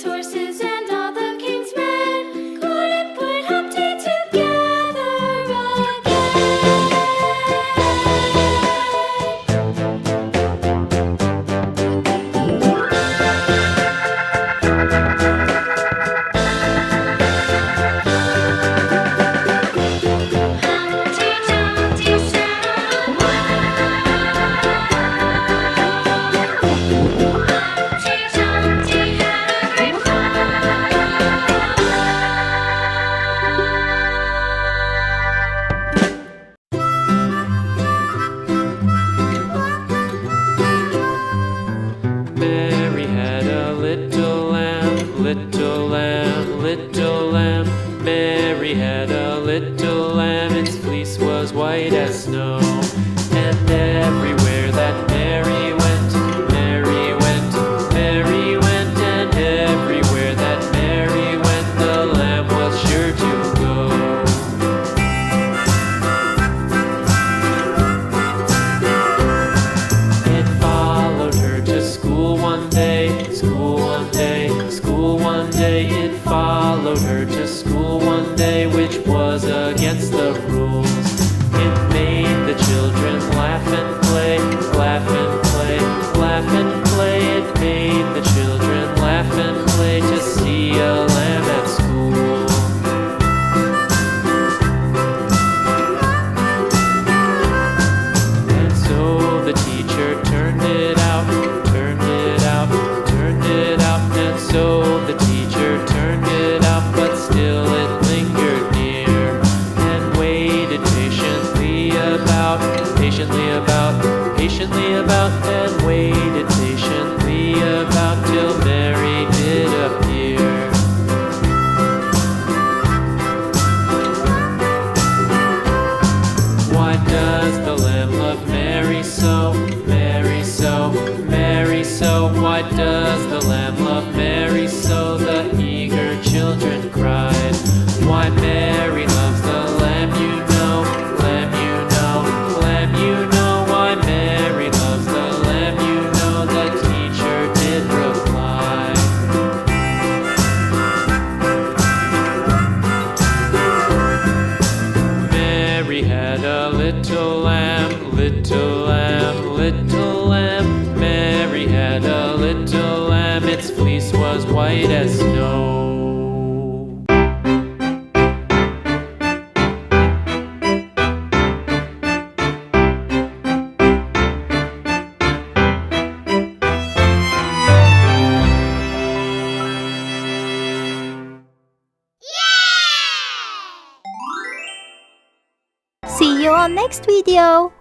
king's horses and all the king's men couldn't put Humpty together Mary had a little lamb, little lamb, little lamb. Mary had a little lamb, its fleece was white as snow. And everywhere that Mary went, Mary went, Mary went. And everywhere that Mary went, the lamb was sure to go. It followed her to school one day, school one day, school one day. It followed her to school one day, which was against the rules. It made the children laugh and play, laugh and play, laugh and play. It made the children laugh and play to see a lamb at school. And so the teacher turned it out, turned it out, turned it out. And so the teacher turned it out, but still it lingered near and waited patiently about, patiently about, patiently about, and waited patiently about till Mary did appear. Why does the lamb love Mary so, Mary so, Mary so? Why does the lamb love Mary so? The eager children cried. Why Mary loves the lamb, you know, lamb, you know, lamb, you know. Why Mary loves the lamb, you know, the teacher did reply. Mary had a little lamb, little lamb, little lamb. Mary had a little lamb, its fleece was white as snow. See you on next video.